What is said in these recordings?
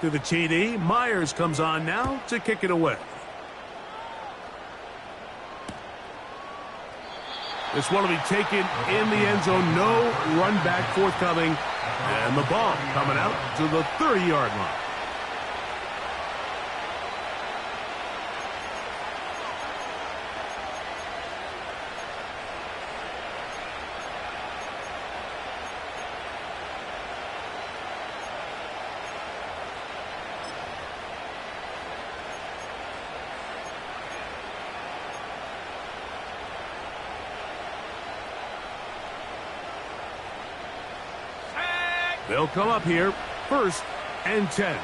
After the TD, Myers comes on now to kick it away. This one will be taken in the end zone. No run back forthcoming. And the ball coming out to the 30-yard line. They'll come up here, 1st and 10.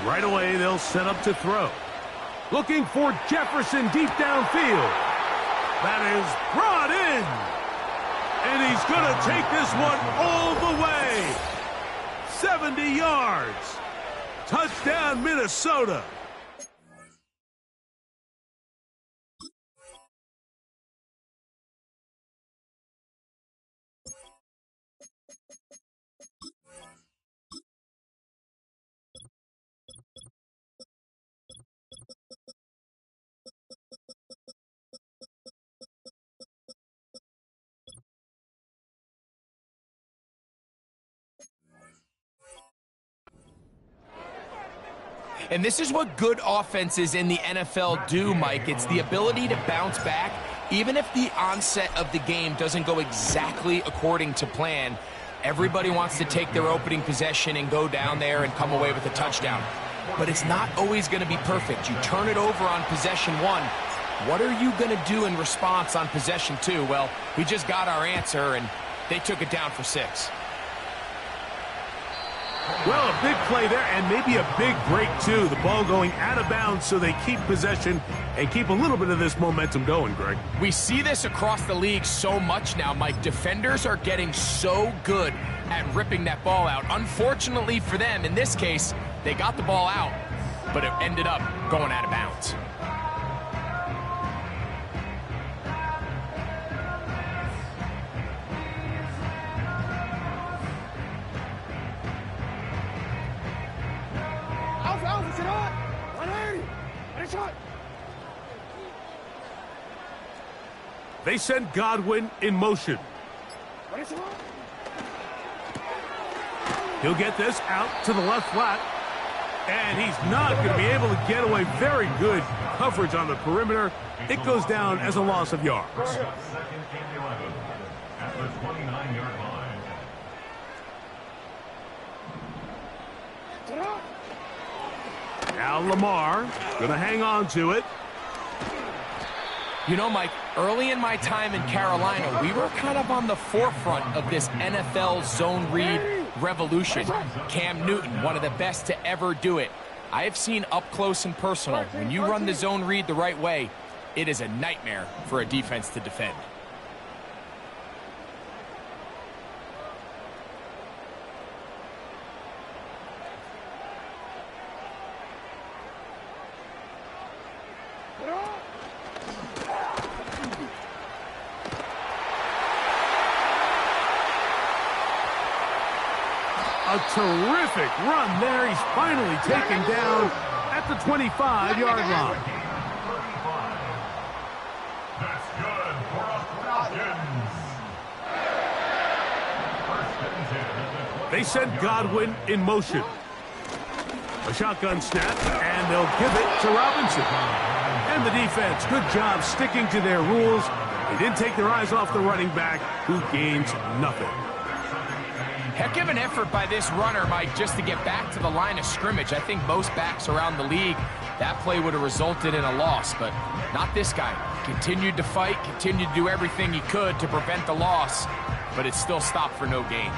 Right away, they'll set up to throw. Looking for Jefferson deep downfield. That is brought in. And he's going to take this one all the way. 70 yards. Touchdown, Minnesota. And this is what good offenses in the NFL do, Mike. It's the ability to bounce back, even if the onset of the game doesn't go exactly according to plan. Everybody wants to take their opening possession and go down there and come away with a touchdown. But it's not always going to be perfect. You turn it over on possession 1. What are you going to do in response on possession 2? Well, we just got our answer, and they took it down for 6. Well, a big play there, and maybe a big break, too. The ball going out of bounds, so they keep possession and keep a little bit of this momentum going, Greg. We see this across the league so much now, Mike. Defenders are getting so good at ripping that ball out. Unfortunately for them, in this case, they got the ball out, but it ended up going out of bounds. They send Godwin in motion. He'll get this out to the left flat. And he's not going to be able to get away. Very good coverage on the perimeter. It goes down as a loss of yards. At the 29-yard line. Now Lamar going to hang on to it. You know, Mike, early in my time in Carolina, we were kind of on the forefront of this NFL zone read revolution. Cam Newton, one of the best to ever do it. I have seen up close and personal, when you run the zone read the right way, it is a nightmare for a defense to defend. A terrific run there. He's finally taken down at the 25-yard line. That's good for Hopkins. They send Godwin in motion. A shotgun snap, and they'll give it to Robinson. And the defense, good job sticking to their rules. They didn't take their eyes off the running back, who gains nothing. Heck of an effort by this runner, Mike, just to get back to the line of scrimmage. I think most backs around the league, that play would have resulted in a loss, but not this guy. Continued to fight, continued to do everything he could to prevent the loss, but it still stopped for no gain.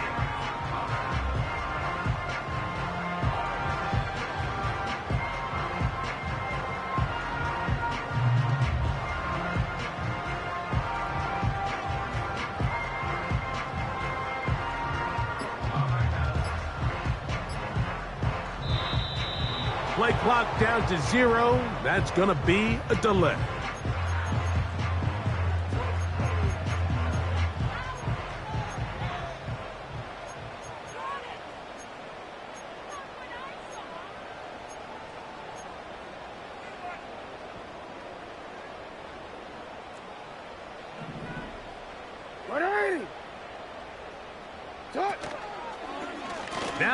Play clock down to 0. That's going to be a delay.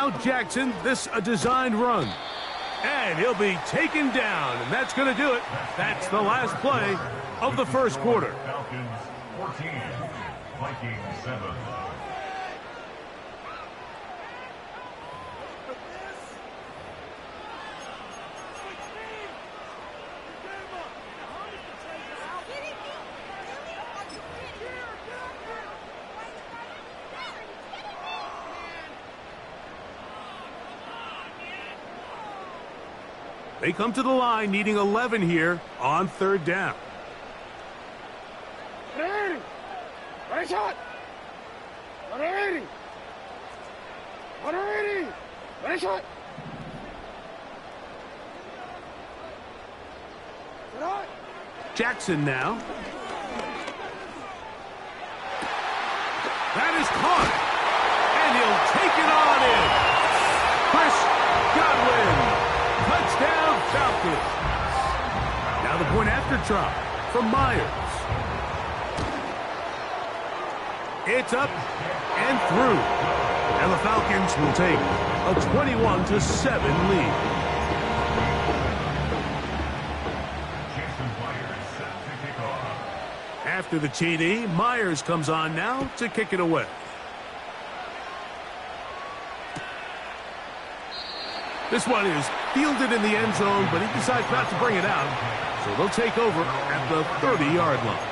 Now Jackson, this a designed run. And he'll be taken down, and that's going to do it. That's the last play of the first quarter. Falcons 14, Vikings 7. They come to the line needing 11 here on third down. Right shot. 180. 180. Right shot. Jackson now. That is caught. And he'll take it on in. Chris Godwin. Touchdown, Falcons. Now the point after try from Myers. It's up and through. And the Falcons will take a 21-7 lead. Jason Myers set to kick off. After the TD, Myers comes on now to kick it away. This one is fielded in the end zone, but he decides not to bring it out. So they'll take over at the 30-yard line.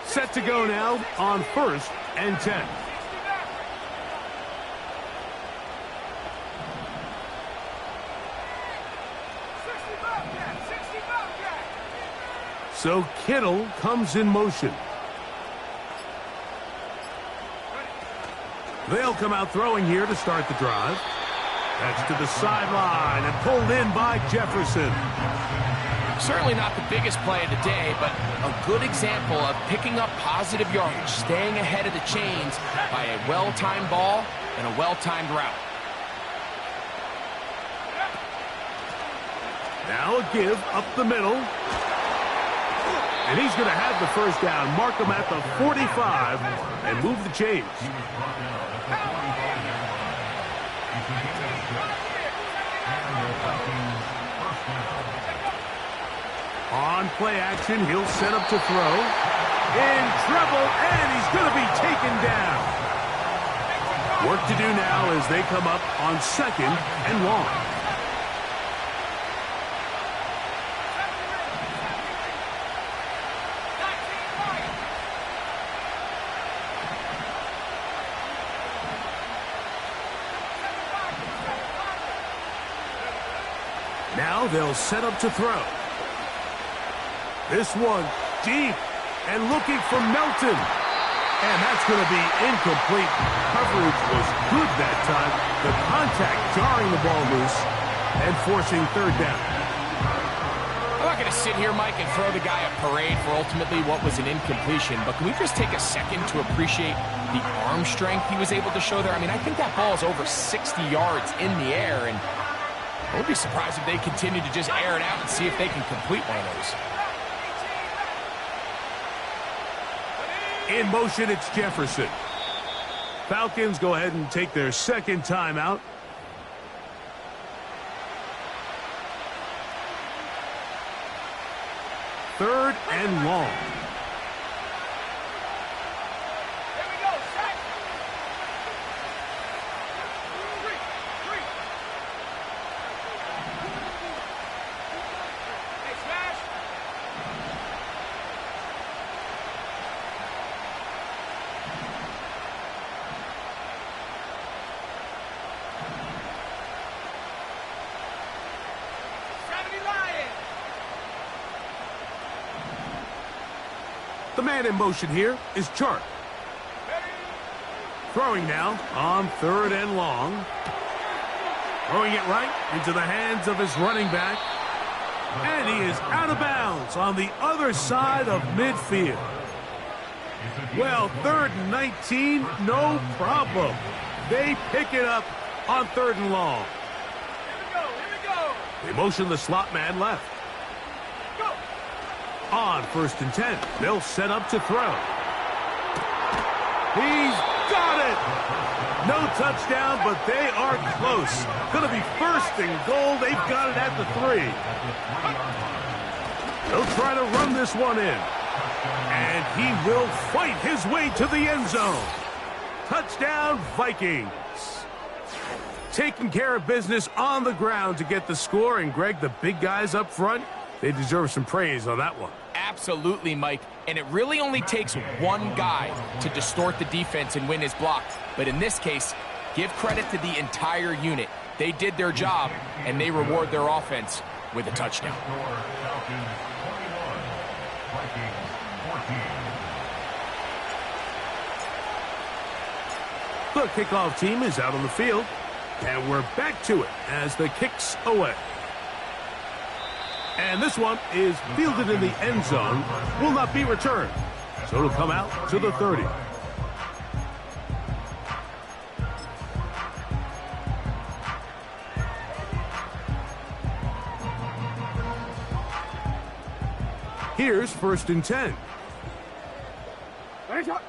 Set to go now on 1st and 10. So Kittle comes in motion. They'll come out throwing here to start the drive. That's to the sideline and pulled in by Jefferson. Certainly not the biggest play of the day, but a good example of picking up positive yardage, staying ahead of the chains by a well-timed ball and a well-timed route. Now a give up the middle. And he's going to have the first down, mark him at the 45, and move the chains. On play action, he'll set up to throw. In trouble, and he's going to be taken down. Work to do now as they come up on 2nd and long. Now they'll set up to throw. This one deep and looking for Melton. And that's going to be incomplete. Coverage was good that time. The contact jarring the ball loose and forcing third down. I'm not going to sit here, Mike, and throw the guy a parade for ultimately what was an incompletion, but can we just take a second to appreciate the arm strength he was able to show there? I mean, I think that ball is over 60 yards in the air, and I would be surprised if they continue to just air it out and see if they can complete one of those. In motion, it's Jefferson. Falcons go ahead and take their second timeout. Third and long. The man in motion here is Chark. Throwing now on 3rd and long. Throwing it right into the hands of his running back, And he is out of bounds on the other side of midfield. Well, 3rd and 19, no problem. They pick it up on 3rd and long. Here we go. They motion the slot man left. On 1st and 10, they'll set up to throw. He's got it! No touchdown, but they are close. Gonna be 1st and goal. They've got it at the 3. They'll try to run this one in. And he will fight his way to the end zone. Touchdown, Vikings. Taking care of business on the ground to get the score. And, Greg, the big guys up front, they deserve some praise on that one. Absolutely, Mike. And it really only takes one guy to distort the defense and win his block. But in this case, give credit to the entire unit. They did their job, and they reward their offense with a touchdown. The kickoff team is out on the field, and we're back to it as the kick's away. And this one is fielded in the end zone, will not be returned. So it'll come out to the 30. Here's 1st and 10. Ready, shot.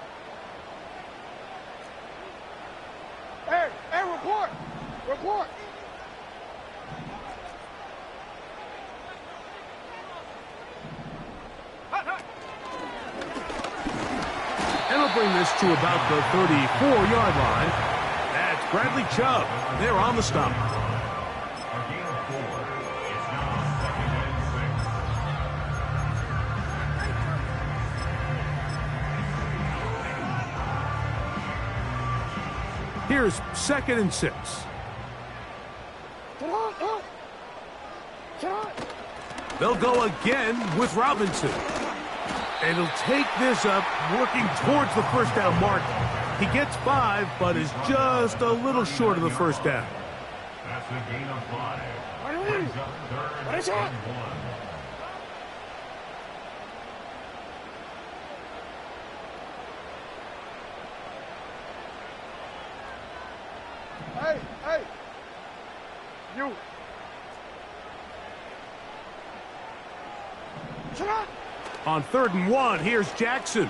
Hey, report. And they'll bring this to about the 34-yard line. That's Bradley Chubb. They're on the stop. Here's 2nd and 6. They'll go again with Robinson. And he'll take this up, working towards the 1st down mark. He gets 5, but is just a little short of the 1st down. That's a gain of 5. Ready, Brings up 3rd ready, shot. and 1. Hey. You. Shot. On 3rd and 1, here's Jackson.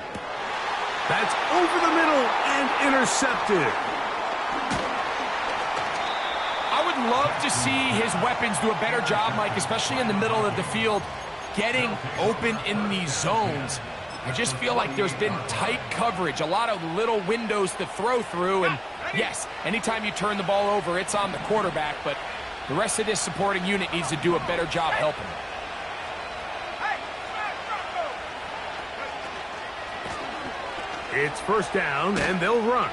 That's over the middle and intercepted. I would love to see his weapons do a better job, Mike, especially in the middle of the field, getting open in these zones. I just feel like there's been tight coverage, a lot of little windows to throw through, and yes, anytime you turn the ball over, it's on the quarterback, but the rest of this supporting unit needs to do a better job helping him. It's 1st down, and they'll run.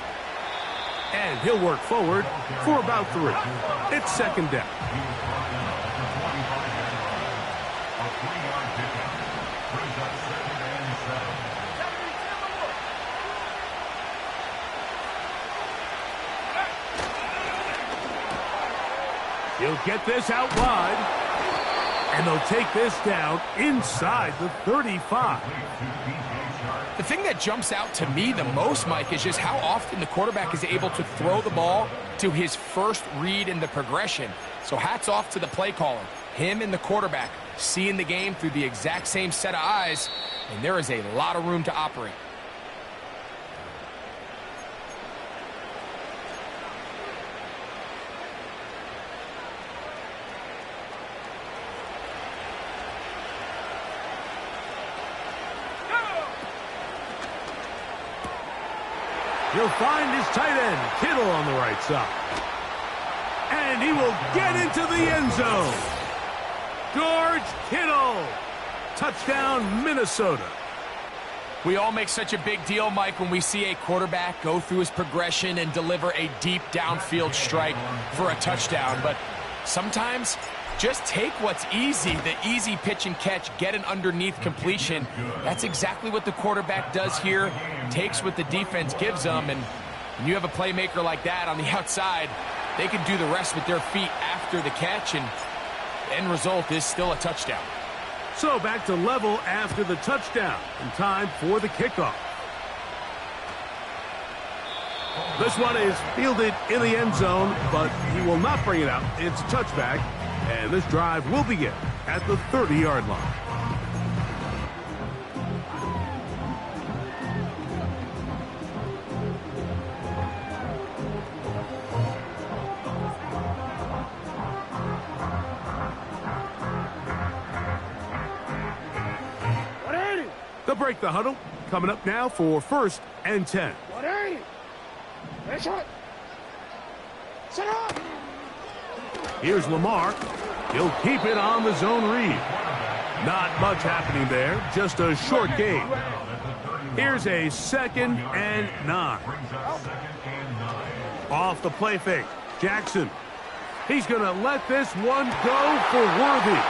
And he'll work forward for about 3. It's 2nd down. A 3-yard pickup. Brings up 2nd and 7. He'll get this out wide. And they'll take this down inside the 35. The thing that jumps out to me the most, Mike, is just how often the quarterback is able to throw the ball to his first read in the progression. So hats off to the play caller. Him and the quarterback seeing the game through the exact same set of eyes, and there is a lot of room to operate. He'll find his tight end, Kittle, on the right side. And he will get into the end zone. George Kittle. Touchdown, Minnesota. We all make such a big deal, Mike, when we see a quarterback go through his progression and deliver a deep downfield strike for a touchdown. But sometimes, just take what's easy, the easy pitch and catch, get an underneath completion. That's exactly what the quarterback does here, takes what the defense gives them, and when you have a playmaker like that on the outside, they can do the rest with their feet after the catch, and the end result is still a touchdown. So back to level after the touchdown, and time for the kickoff. This one is fielded in the end zone, but he will not bring it out. It's a touchback, and this drive will begin at the 30-yard line. They'll break the huddle. Coming up now for 1st and 10. 180. Nice shot. Set up. Here's Lamar. He'll keep it on the zone read. Not much happening there. Just a short gain. Here's a 2nd and 9. Off the play fake. Jackson. He's going to let this one go for Worthy.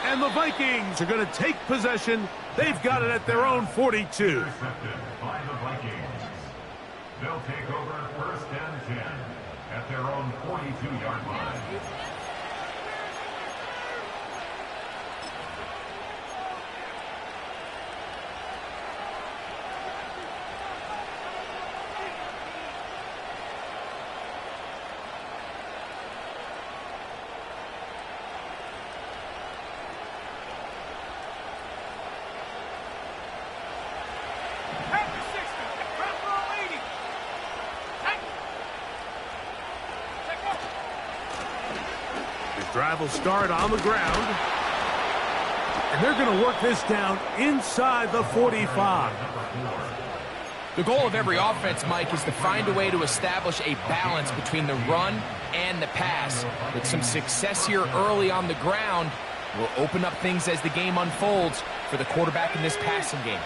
And the Vikings are going to take possession. They've got it at their own 42. Intercepted by the Vikings. They'll take over 1st and 10 at their own 42-yard line. Drive will start on the ground. And they're going to work this down inside the 45. The goal of every offense, Mike, is to find a way to establish a balance between the run and the pass. With some success here early on the ground, will open up things as the game unfolds for the quarterback in this passing game.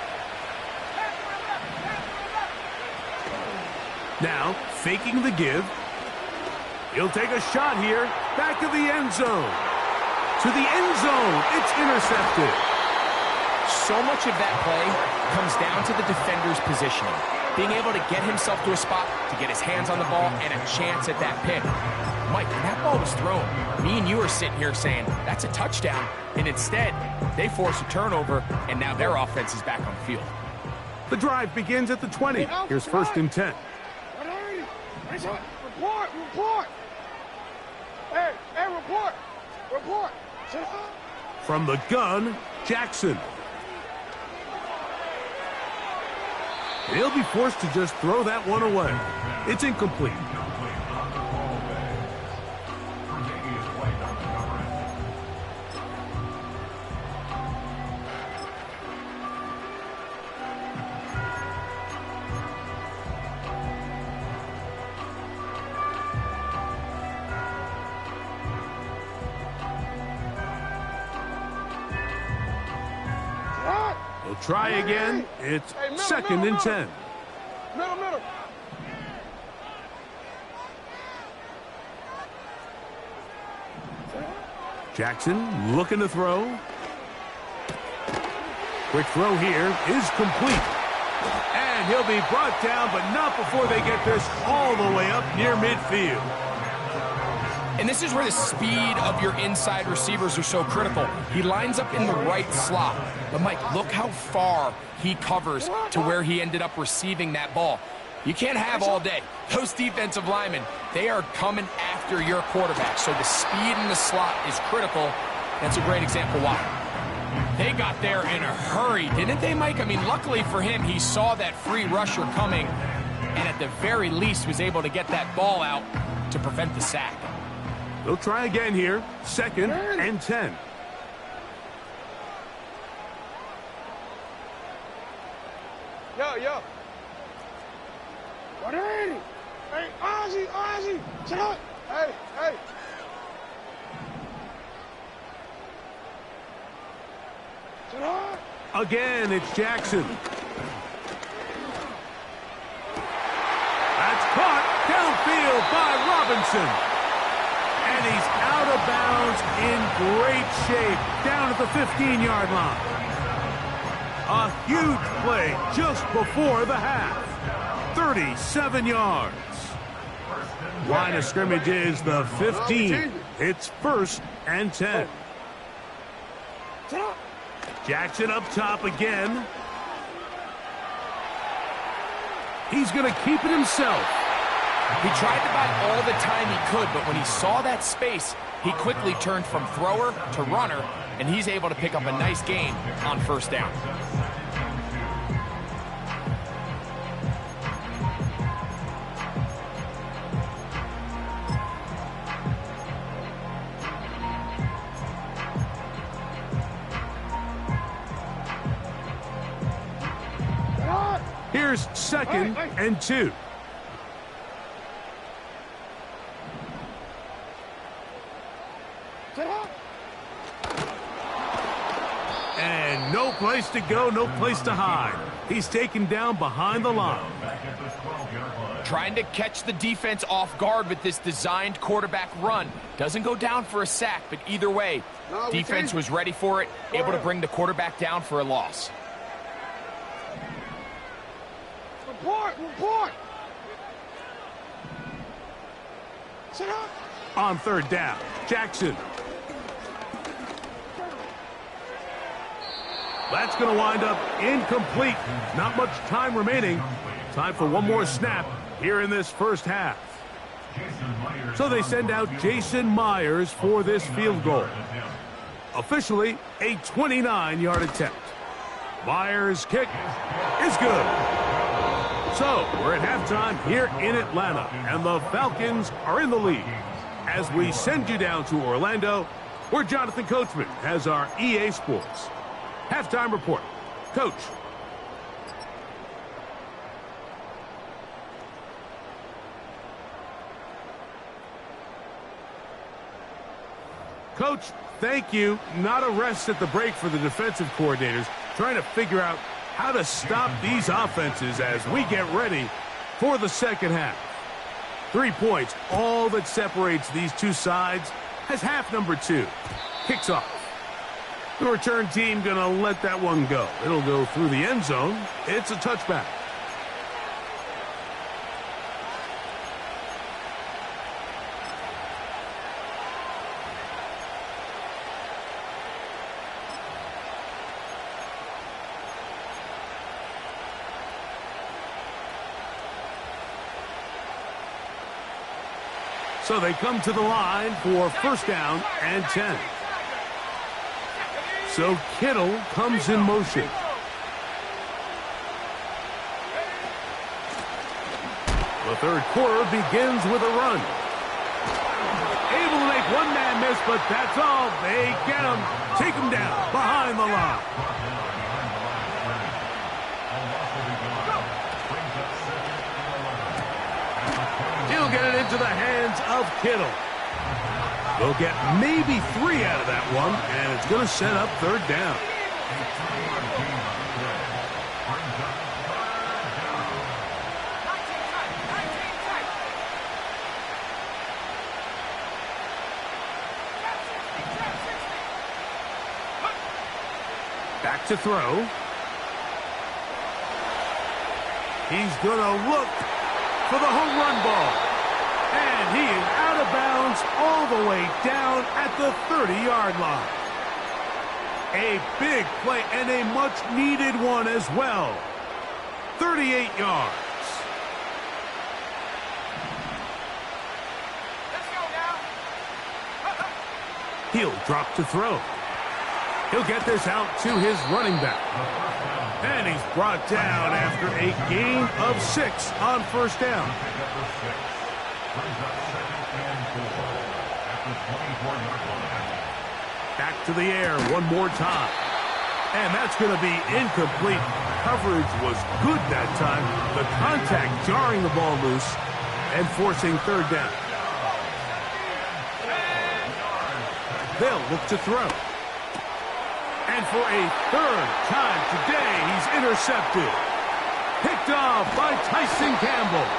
Now, faking the give. He'll take a shot here. Back of the end zone. To the end zone. It's intercepted. So much of that play comes down to the defender's positioning. Being able to get himself to a spot, to get his hands on the ball, and a chance at that pick. Mike, when that ball was thrown, me and you are sitting here saying, that's a touchdown. And instead, they force a turnover, and now their offense is back on the field. The drive begins at the 20. Here's 1st and 10. 180. Nice shot. Report. Hey, report. Set up. From the gun, Jackson. He'll be forced to just throw that one away. It's incomplete. They'll try again. It's 2nd and 10. Middle. Jackson looking to throw. Quick throw here is complete. And he'll be brought down, but not before they get this all the way up near midfield. And this is where the speed of your inside receivers are so critical. He lines up in the right slot. But, Mike, look how far he covers to where he ended up receiving that ball. You can't have all day. Those defensive linemen, they are coming after your quarterback. So the speed in the slot is critical. That's a great example why. They got there in a hurry, didn't they, Mike? I mean, luckily for him, he saw that free rusher coming and at the very least was able to get that ball out to prevent the sack. They'll try again here. 2nd and 10. Yo. 180. Hey, Ozzy. Set up. Hey. Set up. Again, it's Jackson. That's caught downfield by Robinson. And he's out of bounds in great shape down at the 15-yard line. A huge play just before the half. 37 yards. Line of scrimmage is the 15. It's 1st and 10. Jackson up top again. He's going to keep it himself. He tried to buy all the time he could, but when he saw that space, he quickly turned from thrower to runner, and he's able to pick up a nice gain on 1st down. Here's 2nd and 2. And no place to go, no place to hide. He's taken down behind the line. Trying to catch the defense off guard with this designed quarterback run. Doesn't go down for a sack, but either way, defense was ready for it, able to bring the quarterback down for a loss. Report! Sit up! On 3rd down, Jackson. That's going to wind up incomplete. Not much time remaining. Time for one more snap here in this 1st half. So they send out Jason Myers for this field goal. Officially a 29-yard attempt. Myers' kick is good. So we're at halftime here in Atlanta, and the Falcons are in the lead. As we send you down to Orlando, where Jonathan Coachman has our EA Sports halftime report. Coach. Coach, thank you. Not a rest at the break for the defensive coordinators, trying to figure out how to stop these offenses as we get ready for the 2nd half. 3 points, all that separates these two sides, as half number 2 kicks off. The return team going to let that one go. It'll go through the end zone. It's a touchback. So they come to the line for 1st down and 10. So Kittle comes in motion. The 3rd quarter begins with a run. Able to make one man miss, but that's all. They get him, take him down behind the line. He'll get it into the hands of Kittle. They'll get maybe 3 out of that one, and it's going to set up 3rd down. Back to throw. He's going to look for the home run ball. And he is out of bounds all the way down at the 30-yard line. A big play and a much-needed one as well. 38 yards. Let's go now. He'll drop to throw. He'll get this out to his running back. And he's brought down after a gain of 6 on 1st down. Back to the air one more time. And that's going to be incomplete. Coverage was good that time. The contact jarring the ball loose and forcing 3rd down. They'll look to throw. And for a 3rd time today, he's intercepted. Picked off by Tyson Campbell.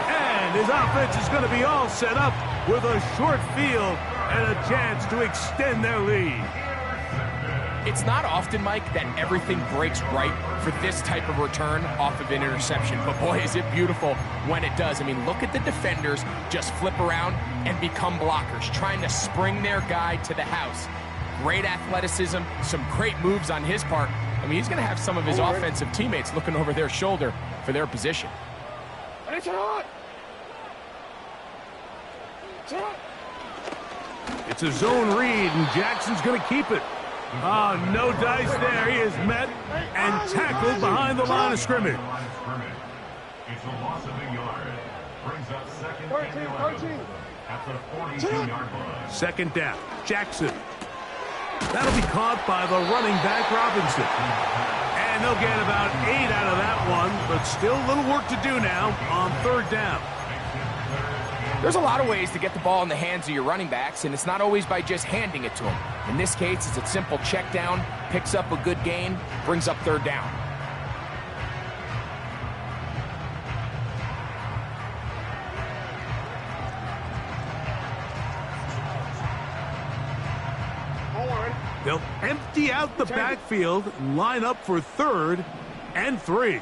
And his offense is going to be all set up with a short field and a chance to extend their lead. It's not often, Mike, that everything breaks right for this type of return off of an interception. But boy, is it beautiful when it does. I mean, look at the defenders just flip around and become blockers, trying to spring their guy to the house. Great athleticism, some great moves on his part. I mean, he's going to have some of his offensive teammates looking over their shoulder for their position. It's a zone read, and Jackson's going to keep it. Oh, no dice there. He is met and tackled behind the line of scrimmage. It's a loss of a yard. Brings up second and 11 at the 42-yard line. Second down. Jackson. That'll be caught by the running back, Robinson. And they'll get about 8 out of that one, but still a little work to do now on third down. There's a lot of ways to get the ball in the hands of your running backs, and it's not always by just handing it to them. In this case, it's a simple check down, picks up a good gain, brings up third down. They'll empty out the backfield and line up for 3rd and 3.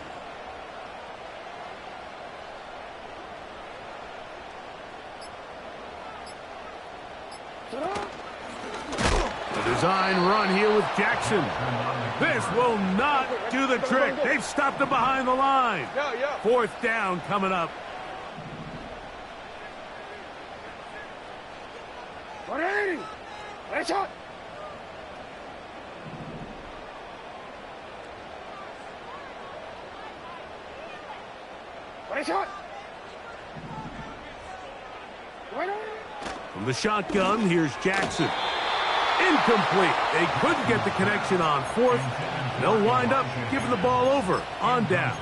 The design run here with Jackson. This will not do the trick. They've stopped him behind the line. 4th down coming up. From the shotgun, here's Jackson. Incomplete. They couldn't get the connection on 4th. They'll wind up giving the ball over on downs.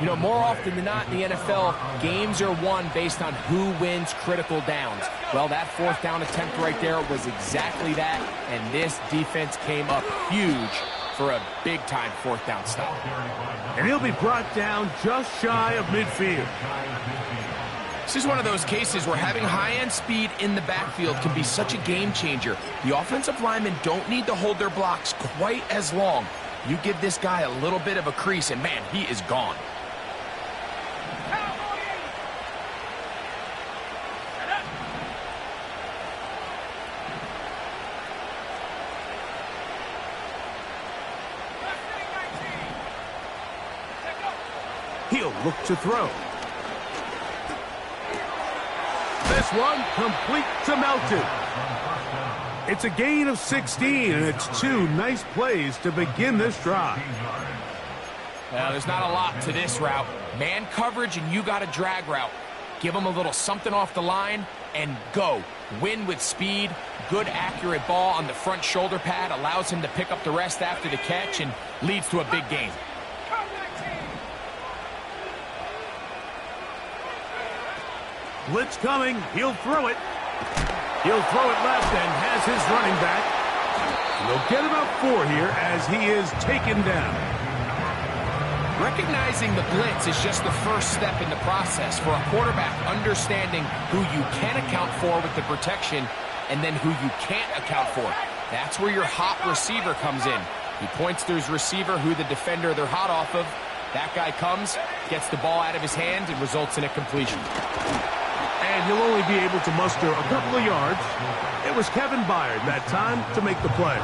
You know, more often than not in the NFL, games are won based on who wins critical downs. Well, that 4th down attempt right there was exactly that, and this defense came up huge for a big-time 4th down stop. And he'll be brought down just shy of midfield. This is one of those cases where having high-end speed in the backfield can be such a game changer. The offensive linemen don't need to hold their blocks quite as long. You give this guy a little bit of a crease, and man, he is gone. He'll look to throw. This one complete to Melton. It's a gain of 16, and it's 2 nice plays to begin this drive. Well, there's not a lot to this route. Man coverage, and you got a drag route. Give him a little something off the line, and go. Win with speed. Good, accurate ball on the front shoulder pad. Allows him to pick up the rest after the catch, and leads to a big gain. Blitz coming. He'll throw it. He'll throw it left and has his running back. And they'll get about 4 here as he is taken down. Recognizing the blitz is just the first step in the process for a quarterback, understanding who you can account for with the protection and then who you can't account for. That's where your hot receiver comes in. He points to his receiver who the defender they're hot off of. That guy comes, gets the ball out of his hand, and results in a completion. And he'll only be able to muster a couple of yards. It was Kevin Byard that time to make the play.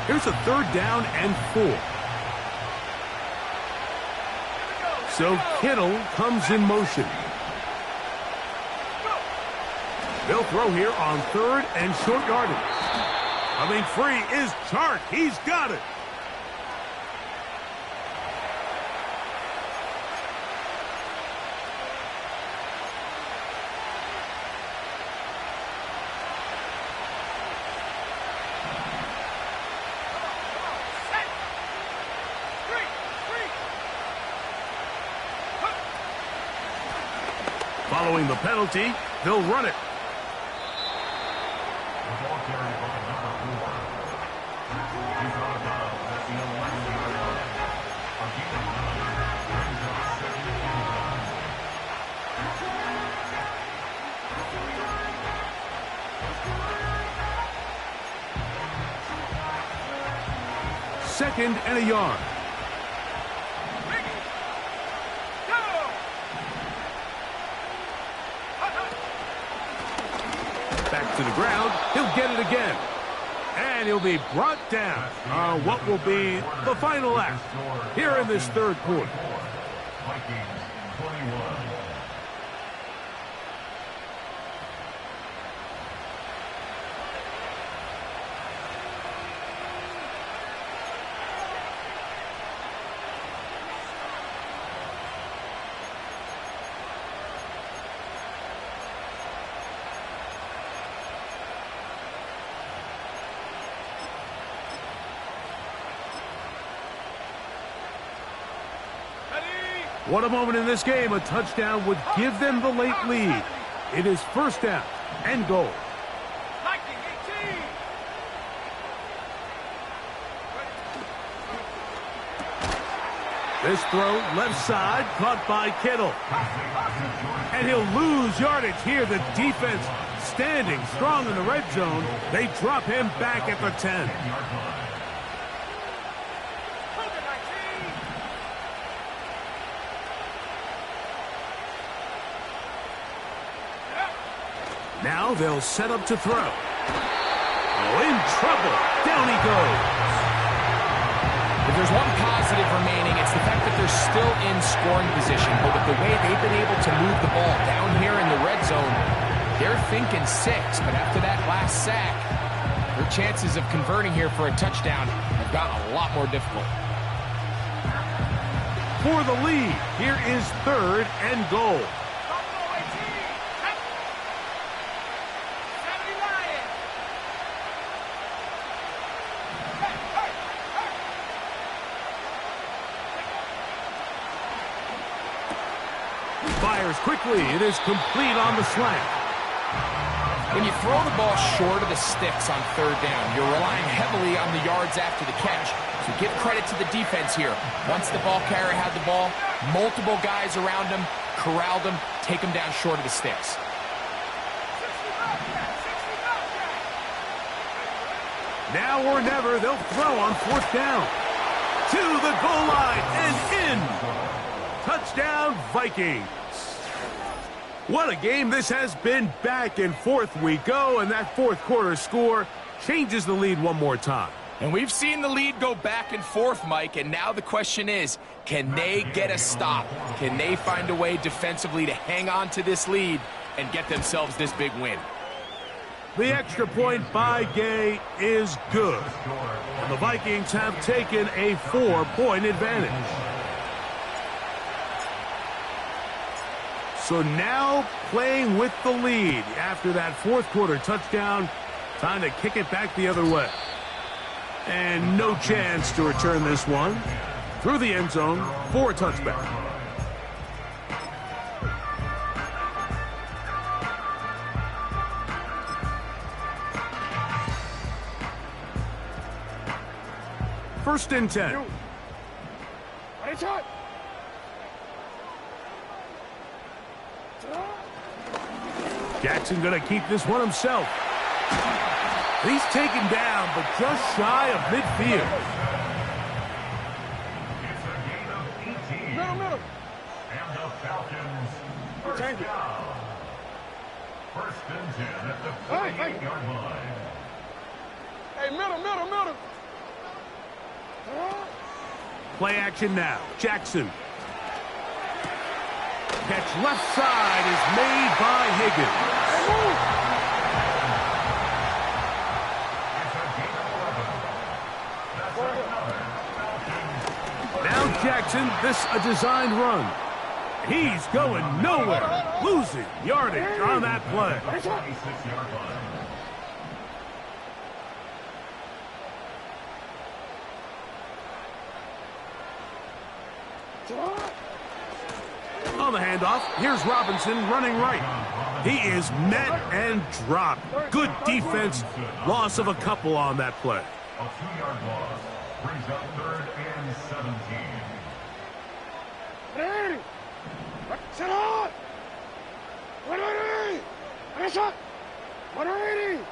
Here's a 3rd down and 4. So Kittle comes in motion. They'll throw here on 3rd and short yardage. Coming free is Chark. He's got it. Following the penalty, they'll run it. 2nd and a yard. Back to the ground. He'll get it again. And he'll be brought down on what will be the final act here in this 3rd quarter. Vikings 21. What a moment in this game. A touchdown would give them the late lead. It is 1st down and goal. This throw left side caught by Kittle. And he'll lose yardage here. The defense standing strong in the red zone. They drop him back at the 10. Now they'll set up to throw. Oh, in trouble. Down he goes. If there's one positive remaining, it's the fact that they're still in scoring position. But with the way they've been able to move the ball down here in the red zone, they're thinking 6. But after that last sack, their chances of converting here for a touchdown have gotten a lot more difficult. For the lead, here is 3rd and goal. Fires quickly. It is complete on the slant. When you throw the ball short of the sticks on 3rd down, you're relying heavily on the yards after the catch. So give credit to the defense here. Once the ball carrier had the ball, multiple guys around him, corralled him, take him down short of the sticks. Now or never, they'll throw on 4th down. To the goal line and in. Touchdown, Vikings. What a game this has been. Back and forth we go, and that 4th quarter score changes the lead one more time. And we've seen the lead go back and forth, Mike, and now the question is, can they get a stop? Can they find a way defensively to hang on to this lead and get themselves this big win? The extra point by Gay is good. And the Vikings have taken a 4-point advantage. So now playing with the lead after that 4th quarter touchdown, time to kick it back the other way. And no chance to return this one through the end zone for a touchback. First and 10. Jackson going to keep this one himself. He's taken down, but just shy of midfield. It's a gain of 18. Middle. And the Falcons first down. 1st and 10 at the 48-yard line. Hey, middle. Play action now. Jackson. Catch left side is made by Higgins. Now Jackson, this a designed run. He's going nowhere. Losing yardage on that play. 26-yard line. On the handoff, here's Robinson running right. He is met and dropped. Good defense. Loss of a couple on that play. A 2-yard loss brings up 3rd and 17. Ready. Set up. 180. Finish up. 180.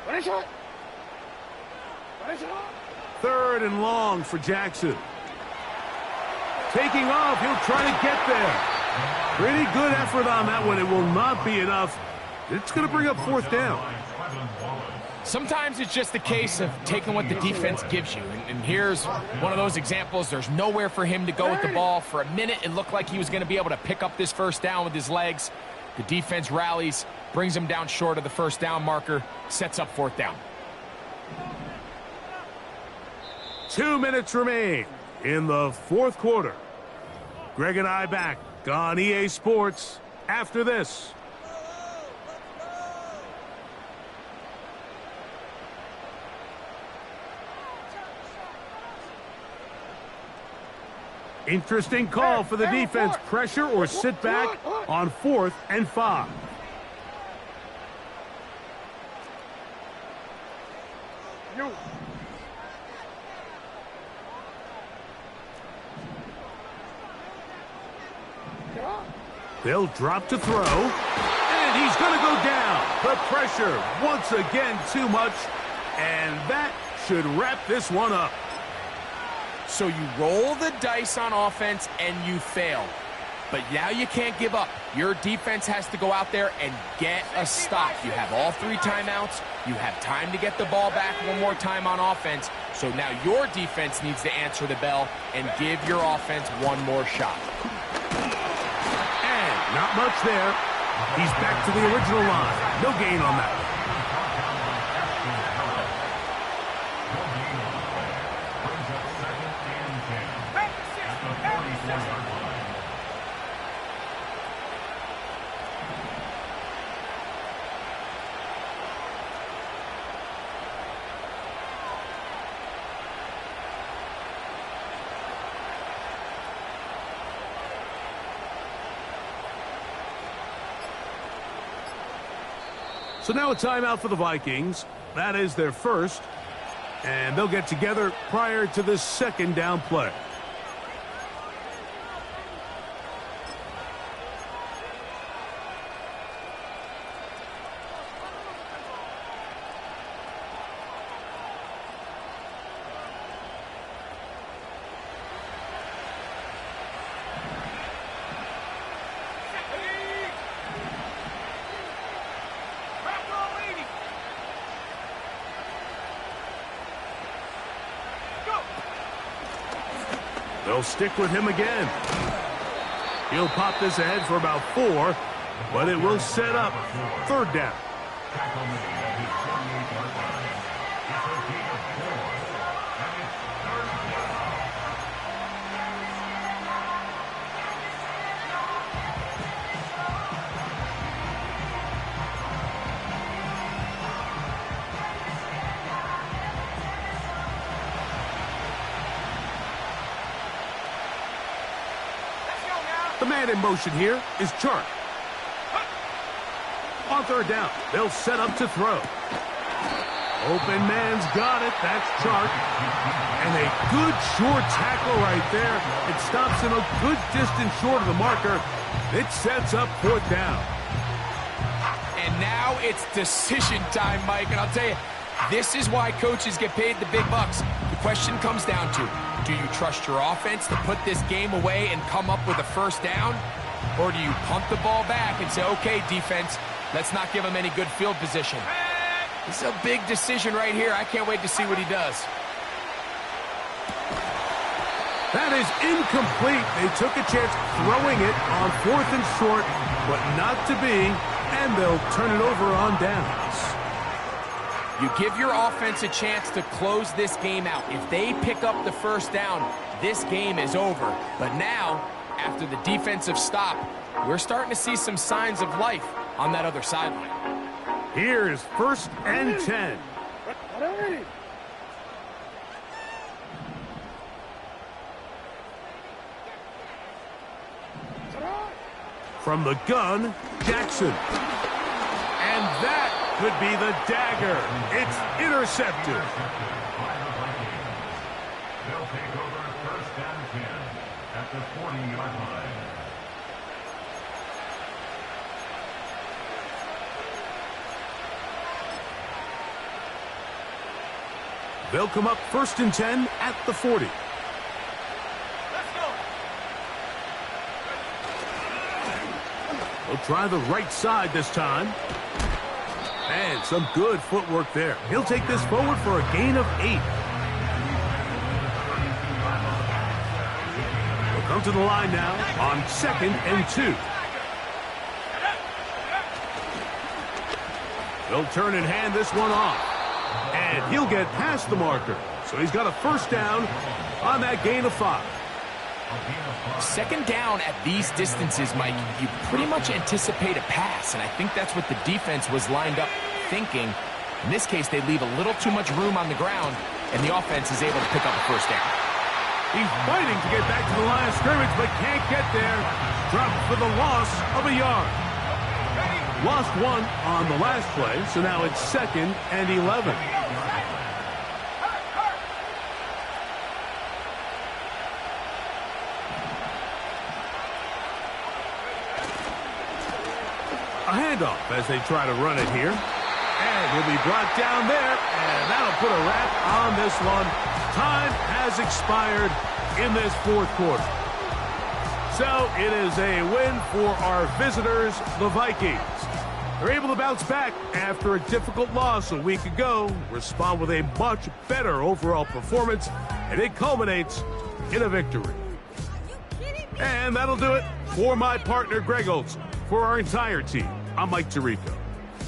Finish up. Third and long for Jackson. Taking off, he'll try to get there. Pretty good effort on that one. It will not be enough. It's going to bring up fourth down. Sometimes it's just a case of taking what the defense gives you. And here's one of those examples. There's nowhere for him to go with the ball. For a minute, it looked like he was going to be able to pick up this first down with his legs. The defense rallies, brings him down short of the first down marker, sets up fourth down. 2 minutes remain in the fourth quarter. Greg and I back on EA Sports after this. Interesting call for the defense. Pressure or sit back on 4th and 5. They'll drop to throw, and he's going to go down. The pressure once again too much, and that should wrap this one up. So you roll the dice on offense and you fail. But now you can't give up. Your defense has to go out there and get a stop. You have all 3 timeouts. You have time to get the ball back one more time on offense. So now your defense needs to answer the bell and give your offense one more shot. And not much there. He's back to the original line. No gain on that. So now a timeout for the Vikings. That is their first. And they'll get together prior to the second down play. They'll stick with him again. He'll pop this ahead for about 4, but it will set up third down. The man in motion here is Chark. On third down, they'll set up to throw. Open man's got it. That's Chark. And a good short tackle right there. It stops him a good distance short of the marker. It sets up fourth down. And now it's decision time, Mike. And I'll tell you, this is why coaches get paid the big bucks. The question comes down to, do you trust your offense to put this game away and come up with a first down? Or do you punt the ball back and say, okay, defense, let's not give him any good field position? This is a big decision right here. I can't wait to see what he does. That is incomplete. They took a chance throwing it on 4th and short, but not to be, and they'll turn it over on downs. You give your offense a chance to close this game out. If they pick up the first down, this game is over. But now, after the defensive stop, we're starting to see some signs of life on that other sideline. Here's 1st and 10. From the gun, Jackson. And that could be the dagger. It's intercepted. They'll take over 1st and 10 at the 40-yard line. They'll come up 1st and 10 at the 40. He'll try the right side this time. And some good footwork there. He'll take this forward for a gain of 8. He'll come to the line now on 2nd and 2. He'll turn and hand this one off. And he'll get past the marker. So he's got a 1st down on that gain of 5. 2nd down at these distances, Mike, you pretty much anticipate a pass, and I think that's what the defense was lined up thinking. In this case, they leave a little too much room on the ground, and the offense is able to pick up a 1st down. He's fighting to get back to the line of scrimmage, but can't get there. Dropped for the loss of a yard. Lost 1 on the last play, so now it's 2nd and 11. A handoff as they try to run it here. And he'll be brought down there, and that'll put a wrap on this one. Time has expired in this 4th quarter. So it is a win for our visitors, the Vikings. They're able to bounce back after a difficult loss a week ago, respond with a much better overall performance, and it culminates in a victory. And that'll do it for my partner, Greg Olson. For our entire team, I'm Mike Tirico.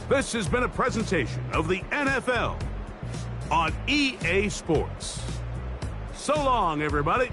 This has been a presentation of the NFL on EA Sports. So long, everybody.